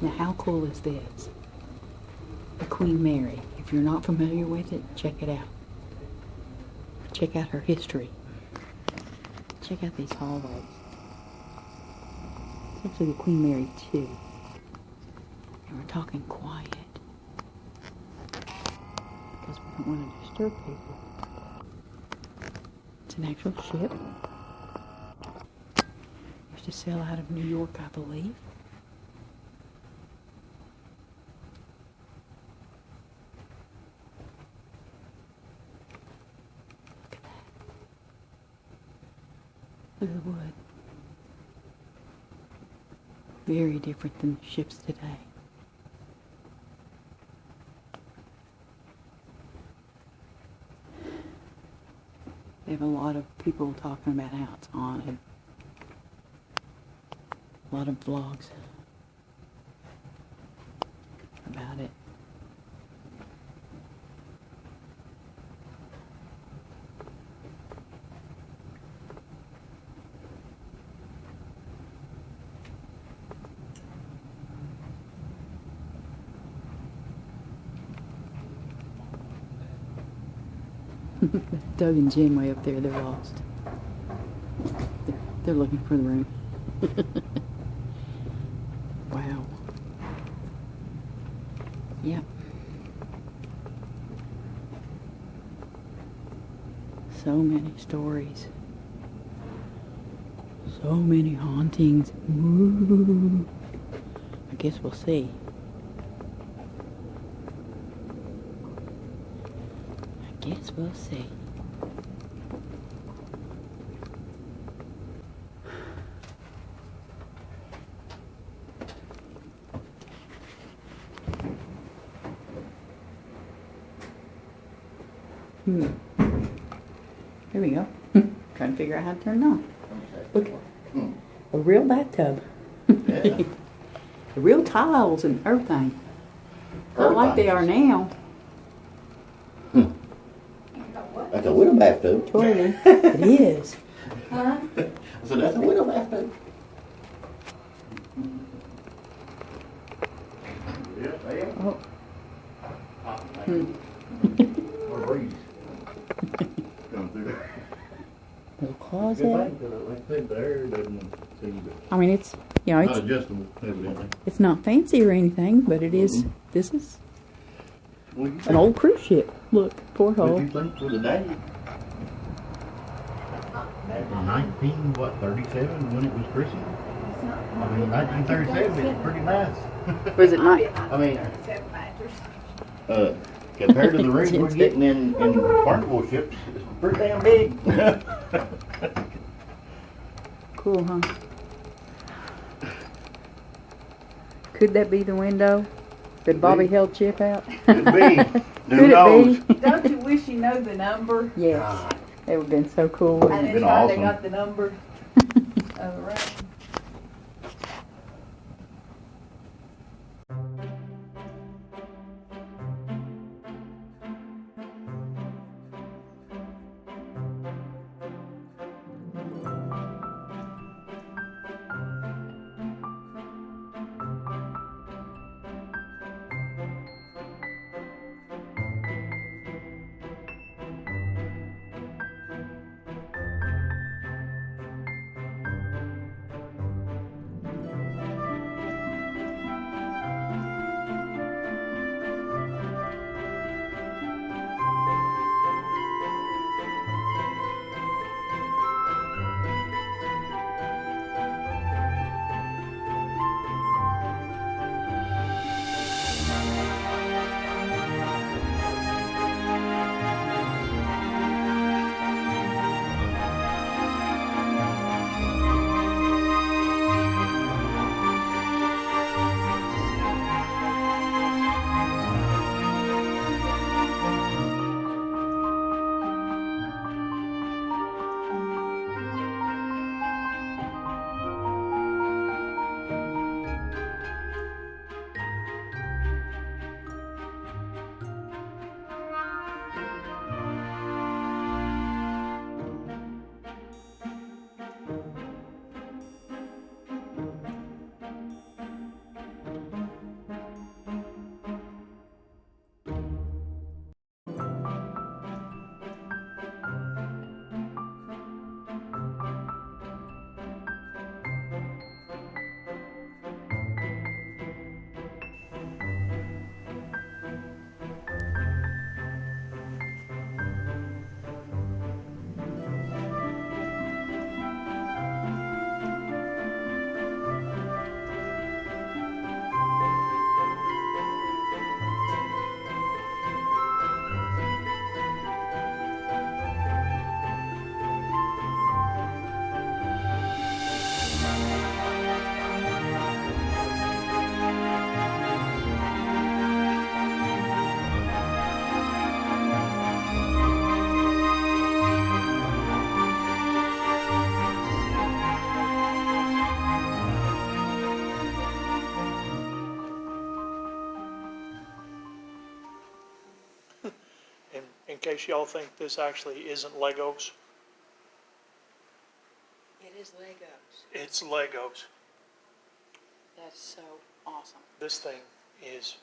Now how cool is this? The Queen Mary. If you're not familiar with it, check it out. Check out her history. Check out these hallways. It's actually the Queen Mary 2. And we're talking quiet. Because we don't want to disturb people. It's an actual ship. Used to sail out of New York, I believe. Look at that. Look at the wood. Very different than ships today. They have a lot of people talking about how it's haunted. A lot of vlogs about it. Doug and Jen way up there, they're lost. They're looking for the room. Wow. Yep. So many stories. So many hauntings. Ooh. I guess we'll see. Guess we'll see. Here we go. Trying to figure out how to turn it on. Look, a real bathtub. Yeah. The real tiles and everything. Not like they are now. That's a widow bathtub. Jordan, it is. Huh? So that's a widow bathtub. Oh. Little closet. I mean, it's, you know, Not it's adjustable, evidently. it's not fancy or anything, but it is. This is What do you an think? old cruise ship. Look, What porthole. do you think for the day? Back in 1937 when it was christened. I mean, 1937 is pretty nice. Was it not? I mean, compared to the rooms we're getting in Carnival ships, it's pretty damn big. Cool, huh? Could that be the window that Bobby held Chip out? Could be. Who Could knows? it be? Don't you wish you know the number? Yes. God. That would have been so cool. I wouldn't it? didn't been know they awesome. got the number. Oh, right. case y'all think this actually isn't Legos, It is Legos. it's Legos. That's so awesome. This thing is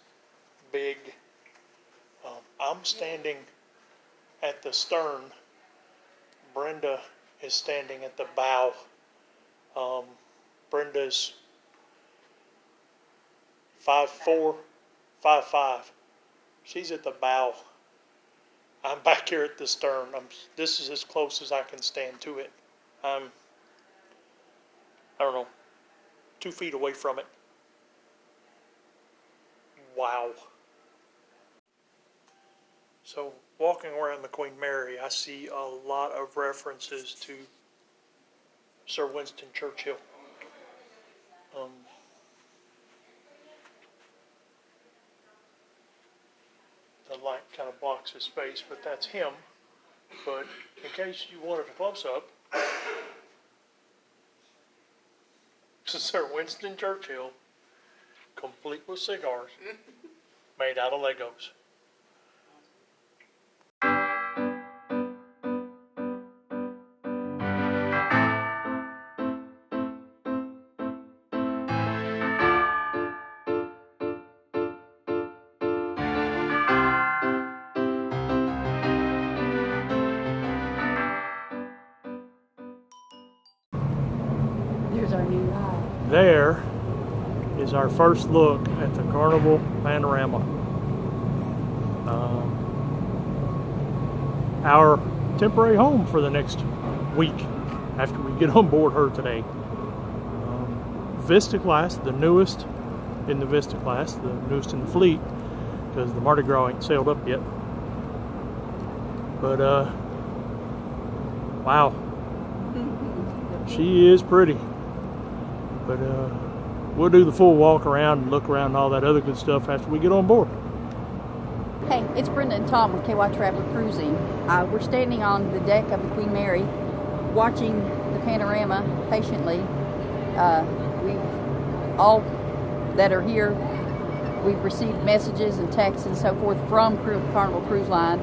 big. I'm standing at the stern. Brenda is standing at the bow. Brenda's 5'4", 5'5". She's at the bow. I'm back here at the stern. This is as close as I can stand to it. I don't know, 2 feet away from it. Wow. So walking around the Queen Mary, I see a lot of references to Sir Winston Churchill. The light kind of blocks his face, but that's him. But in case you wanted a close-up, this is Sir Winston Churchill, complete with cigars, made out of Legos. There's our new ride. There is our first look at the Carnival Panorama. Our temporary home for the next week after we get on board her today. Vista class, the newest in the Vista class, the newest in the fleet, because the Mardi Gras ain't sailed up yet. But wow, she is pretty. But we'll do the full walk around and look around and all that other good stuff after we get on board. Hey, it's Brenda and Tom with KY Traveler Cruising. We're standing on the deck of the Queen Mary, watching the panorama patiently. We've all that are here, we've received messages and texts and so forth from Carnival Cruise Line.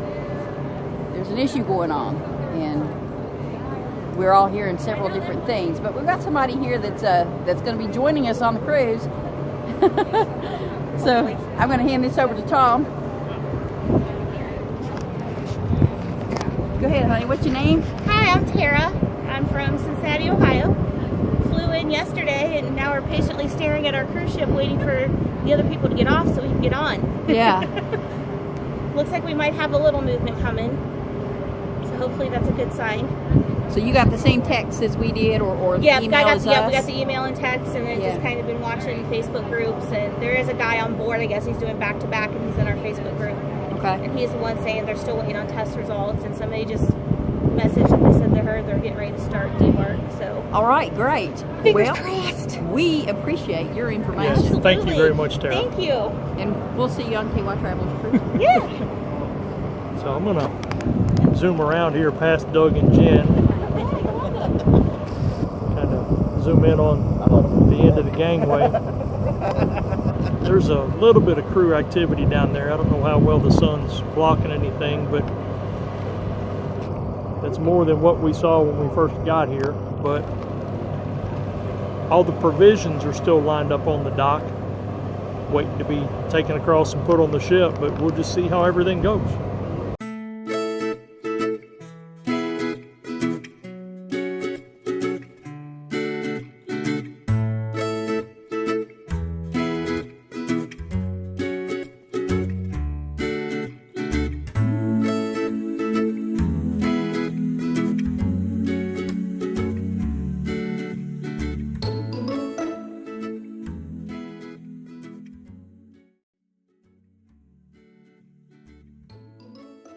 There's an issue going on, and we're all hearing several different things. But we've got somebody here that's going to be joining us on the cruise. So I'm going to hand this over to Tom. Go ahead, honey. What's your name? Hi, I'm Tara. I'm from Cincinnati, Ohio. Flew in yesterday, and now we're patiently staring at our cruise ship waiting for the other people to get off so we can get on. Yeah. Looks like we might have a little movement coming, so hopefully that's a good sign. So you got the same text as we did, or Yeah, email as we us? got the email and text, and then just kind of been watching Facebook groups, and there is a guy on board, I guess he's doing back-to-back, and he's in our Facebook group. Okay. And he's the one saying they're still waiting on test results, and somebody just messaged and they said they heard they're getting ready to start debark, so. All right, great. Fingers crossed. We appreciate your information. Absolutely. Thank you very much, Tara. Thank you. And we'll see you on KY Travelers Cruise. Yeah. So I'm going to zoom around here past Doug and Jen. Kind of zoom in on the end of the gangway. There's a little bit of crew activity down there. I don't know how well the sun's blocking anything, but that's more than what we saw when we first got here. But all the provisions are still lined up on the dock, waiting to be taken across and put on the ship, but we'll just see how everything goes.